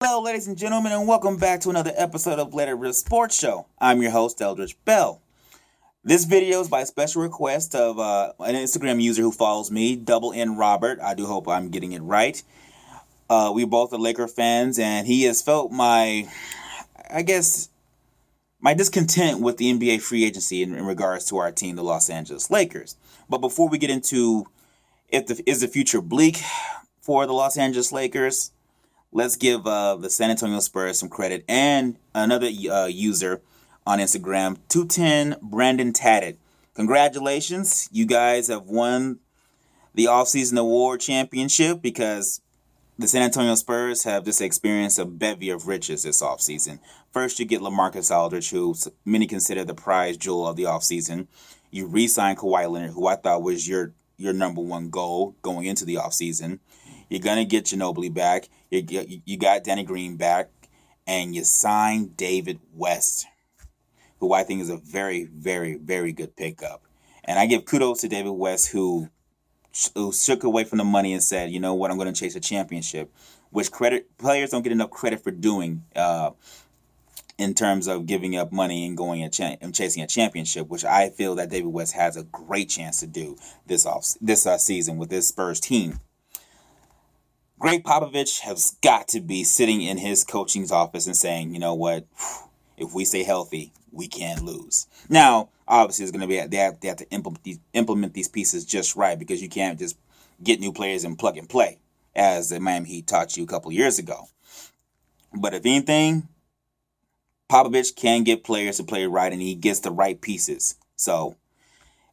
Hello, ladies and gentlemen, and welcome back to another episode of Let It Rip Sports Show. I'm your host, Eldridge Bell. This video is by special request of an Instagram user who follows me, Double N Robert. I do hope I'm getting it right. We both are Laker fans, and he has felt I guess, my discontent with the NBA free agency in regards to our team, the Los Angeles Lakers. But before we get into is the future bleak for the Los Angeles Lakers, let's give the San Antonio Spurs some credit. And another user on Instagram, 210 Brandon Tadded. Congratulations. You guys have won the offseason award championship because the San Antonio Spurs have just experienced a bevy of riches this offseason. First, you get LaMarcus Aldridge, who many consider the prize jewel of the offseason. You re-sign Kawhi Leonard, who I thought was your number one goal going into the offseason. You're going to get Ginobili back. You got Danny Green back. And you signed David West, who I think is a very, very, very good pickup. And I give kudos to David West, who shook away from the money and said, you know what, I'm going to chase a championship, which players don't get enough credit for doing in terms of giving up money and going and chasing a championship, which I feel that David West has a great chance to do this season with this Spurs team. Greg Popovich has got to be sitting in his coaching's office and saying, you know what, if we stay healthy, we can't lose. Now, obviously, it's going to be they have to implement these pieces just right, because you can't just get new players and plug and play, as the Miami Heat taught you a couple years ago. But if anything, Popovich can get players to play right, and he gets the right pieces. So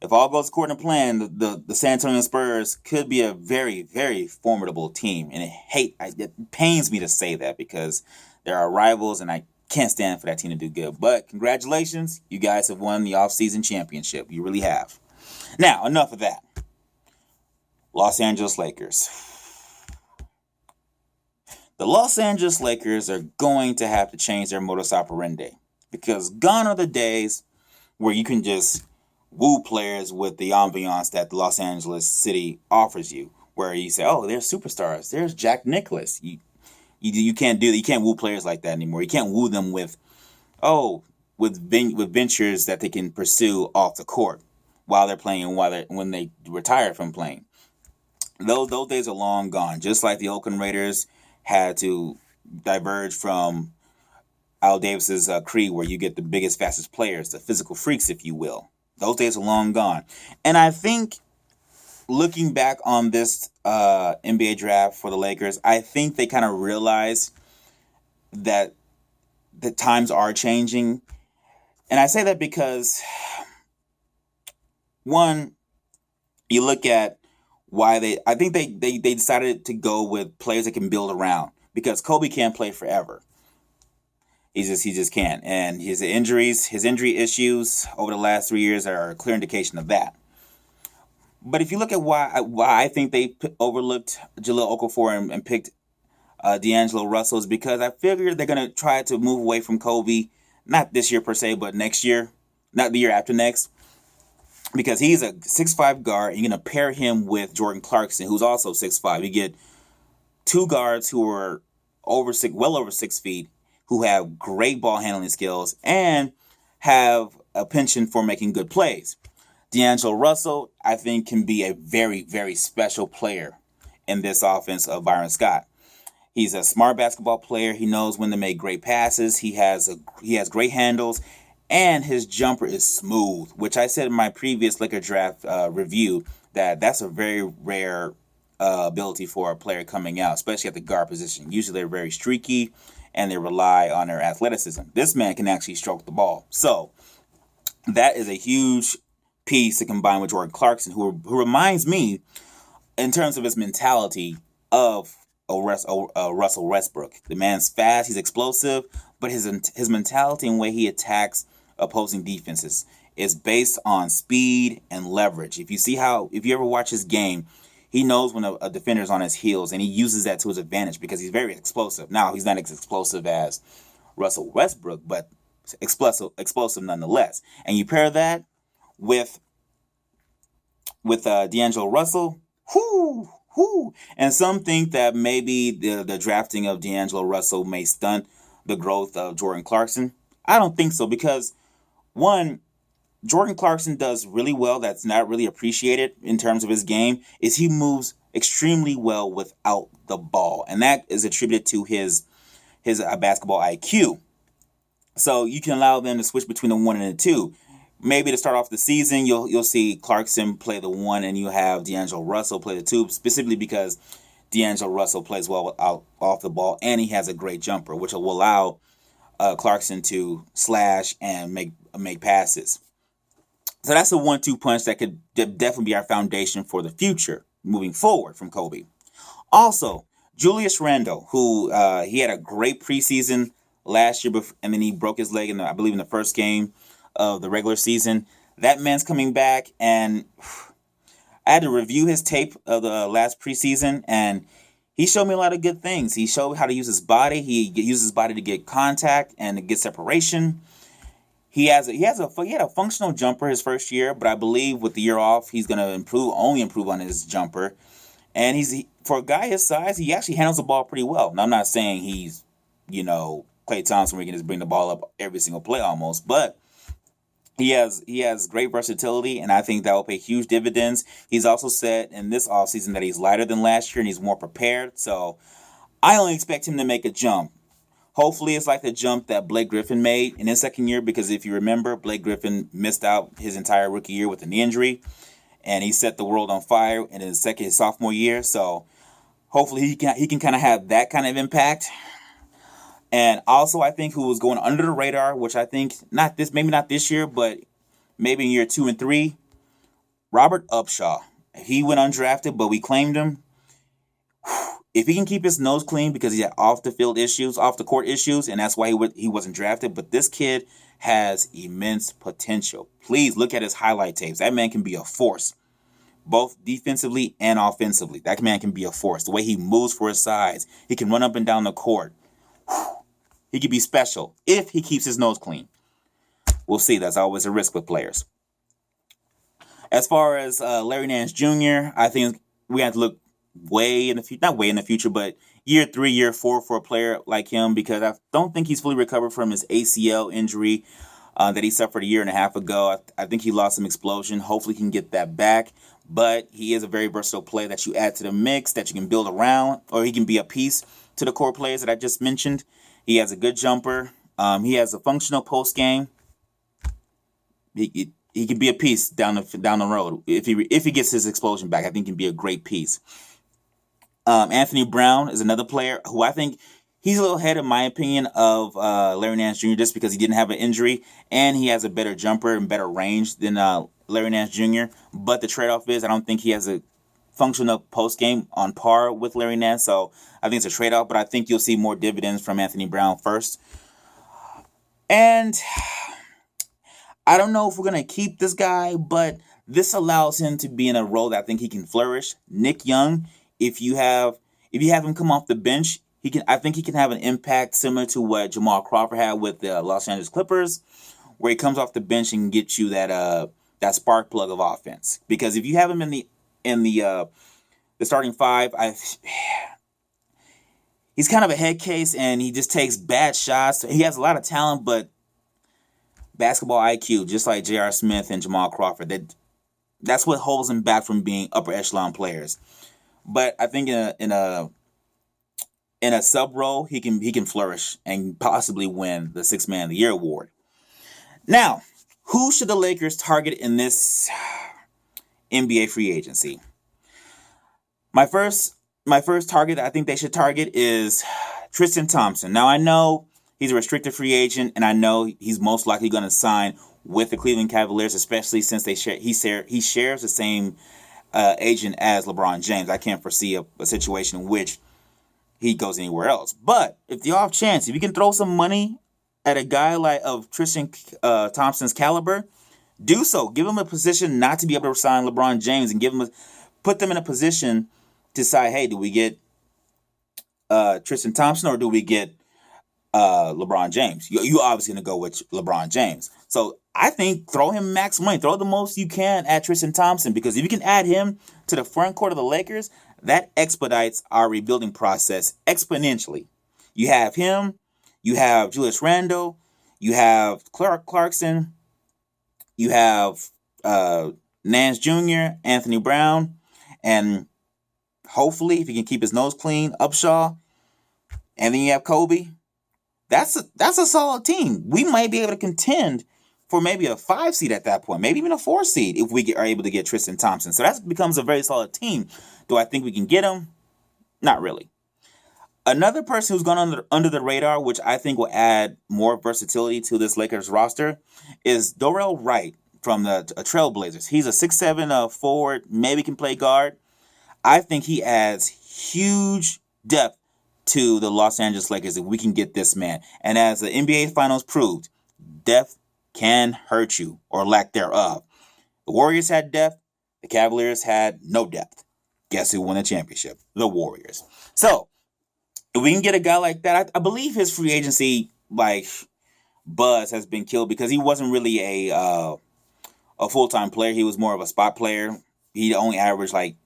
if all goes according to plan, the San Antonio Spurs could be a very, very formidable team. And it pains me to say that, because they're our rivals, and I can't stand for that team to do good. But congratulations, you guys have won the offseason championship. You really have. Now, enough of that. Los Angeles Lakers. The Los Angeles Lakers are going to have to change their modus operandi, because gone are the days where you can just woo players with the ambiance that the Los Angeles city offers you, where you say, oh, they're superstars. There's Jack Nicklaus. You can't do that. You can't woo players like that anymore. You can't woo them with ventures that they can pursue off the court while they're playing and when they retire from playing. Those days are long gone. Just like the Oakland Raiders had to diverge from Al Davis's creed, where you get the biggest, fastest players, the physical freaks, if you will. Those days are long gone. And I think, looking back on this NBA draft for the Lakers, I think they kind of realize that the times are changing. And I say that because, one, you look at why I think they decided to go with players that can build around, because Kobe can't play forever. He just can't. And his injury issues over the last 3 years are a clear indication of that. But if you look at why I think they overlooked Jahlil Okafor and picked D'Angelo Russell, is because I figure they're going to try to move away from Kobe, not this year per se, but next year, not the year after next, because he's a 6'5" guard, and you're going to pair him with Jordan Clarkson, who's also 6'5". You get two guards who are well over 6 feet, who have great ball handling skills and have a penchant for making good plays. D'Angelo Russell, I think, can be a very, very special player in this offense of Byron Scott. He's a smart basketball player. He knows when to make great passes. He has great handles, and his jumper is smooth, which I said in my previous Laker draft review that's a very rare ability for a player coming out, especially at the guard position. Usually they're very streaky, and they rely on their athleticism. This man can actually stroke the ball. So that is a huge piece to combine with Jordan Clarkson, who reminds me, in terms of his mentality, of Russell Westbrook. The man's fast, he's explosive, but his mentality and way he attacks opposing defenses is based on speed and leverage. If you ever watch his game, he knows when a defender's on his heels, and he uses that to his advantage because he's very explosive. Now, he's not as explosive as Russell Westbrook, but explosive nonetheless. And you pair that with D'Angelo Russell, Whoo! And some think that maybe the drafting of D'Angelo Russell may stunt the growth of Jordan Clarkson. I don't think so because, one, Jordan Clarkson does really well that's not really appreciated in terms of his game is he moves extremely well without the ball. And that is attributed to his basketball IQ. So you can allow them to switch between the 1 and the 2. Maybe to start off the season, you'll see Clarkson play the 1 and you have D'Angelo Russell play the 2, specifically because D'Angelo Russell plays well off the ball and he has a great jumper, which will allow Clarkson to slash and make passes. So that's a 1-2 punch that could definitely be our foundation for the future moving forward from Kobe. Also, Julius Randle, who he had a great preseason last year, and then he broke his leg I believe in the first game of the regular season. That man's coming back, and I had to review his tape of the last preseason, and he showed me a lot of good things. He showed how to use his body. He uses his body to get contact and to get separation. He had a functional jumper his first year, but I believe with the year off, he's going to only improve on his jumper. And for a guy his size, he actually handles the ball pretty well. Now, I'm not saying he's, Klay Thompson where he can just bring the ball up every single play almost, but he has great versatility, and I think that will pay huge dividends. He's also said in this offseason that he's lighter than last year and he's more prepared. So I only expect him to make a jump. Hopefully it's like the jump that Blake Griffin made in his second year, because if you remember, Blake Griffin missed out his entire rookie year with a knee injury, and he set the world on fire in his sophomore year. So hopefully he can kind of have that kind of impact. And also, I think who was going under the radar, which I think maybe not this year, but maybe in year 2 and 3, Robert Upshaw. He went undrafted, but we claimed him. If he can keep his nose clean, because he had off the court issues, and that's why he wasn't drafted. But this kid has immense potential. Please look at his highlight tapes. That man can be a force, both defensively and offensively. That man can be a force. The way he moves for his size, he can run up and down the court. He could be special if he keeps his nose clean. We'll see. That's always a risk with players. As far as Larry Nance Jr., I think we have to look way in the future, not way in the future, but year 3, year 4 for a player like him, because I don't think he's fully recovered from his ACL injury that he suffered a year and a half ago. I think he lost some explosion. Hopefully he can get that back. But he is a very versatile player that you add to the mix, that you can build around, or he can be a piece to the core players that I just mentioned. He has a good jumper. He has a functional post game. He can be a piece down the road if he gets his explosion back. I think he can be a great piece. Anthony Brown is another player who I think he's a little ahead, in my opinion, of Larry Nance Jr. just because he didn't have an injury and he has a better jumper and better range than Larry Nance Jr. But the trade-off is I don't think he has a functional post game on par with Larry Nance, so I think it's a trade-off. But I think you'll see more dividends from Anthony Brown first. And I don't know if we're gonna keep this guy, but this allows him to be in a role that I think he can flourish. Nick Young. If you have him come off the bench, I think he can have an impact similar to what Jamal Crawford had with the Los Angeles Clippers, where he comes off the bench and gets you that spark plug of offense. Because if you have him in the starting five, he's kind of a head case and he just takes bad shots. He has a lot of talent, but basketball IQ, just like J.R. Smith and Jamal Crawford, that's what holds him back from being upper echelon players. But I think in a sub role, he can flourish and possibly win the Sixth Man of the Year award. Now, who should the Lakers target in this NBA free agency? My first target I think they should target is Tristan Thompson. Now, I know he's a restricted free agent, and I know he's most likely going to sign with the Cleveland Cavaliers, especially since he shares the same agent as LeBron James. I can't foresee a situation in which he goes anywhere else. But if the off chance, if you can throw some money at a guy of Tristan Thompson's caliber, do so. Give him a position not to be able to sign LeBron James, and put them in a position to decide, hey, do we get Tristan Thompson or do we get LeBron James? You obviously going to go with LeBron James. So I think throw him max money. Throw the most you can at Tristan Thompson, because if you can add him to the front court of the Lakers, that expedites our rebuilding process exponentially. You have him, you have Julius Randle, you have Clarkson, you have Nance Jr., Anthony Brown, and hopefully, if he can keep his nose clean, Upshaw, and then you have Kobe. That's a solid team. We might be able to contend for maybe a 5 seed at that point, maybe even a 4 seed if we are able to get Tristan Thompson. So that becomes a very solid team. Do I think we can get him? Not really. Another person who's gone under the radar, which I think will add more versatility to this Lakers roster, is Dorell Wright from the Trailblazers. He's a 6'7" forward, maybe can play guard. I think he adds huge depth to the Los Angeles Lakers if we can get this man. And as the NBA Finals proved, depth can hurt you, or lack thereof. The Warriors had depth. The Cavaliers had no depth. Guess who won the championship? The Warriors. So, if we can get a guy like that, I believe his free agency buzz has been killed because he wasn't really a full-time player. He was more of a spot player. He only averaged 8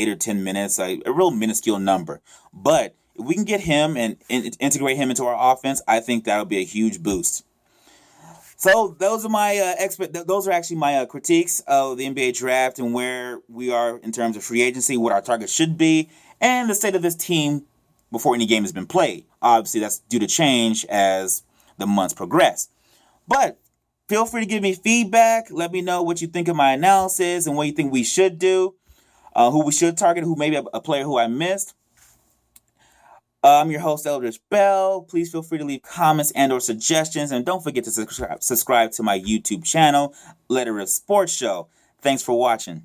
or 10 minutes, a real minuscule number. But if we can get him and integrate him into our offense, I think that'll be a huge boost. So those are my those are actually my critiques of the NBA draft and where we are in terms of free agency, what our target should be, and the state of this team before any game has been played. Obviously, that's due to change as the months progress. But feel free to give me feedback. Let me know what you think of my analysis and what you think we should do, who we should target, who maybe a player who I missed. I'm your host, Eldridge Bell. Please feel free to leave comments and or suggestions. And don't forget to subscribe to my YouTube channel, Let It Rip Sports Show. Thanks for watching.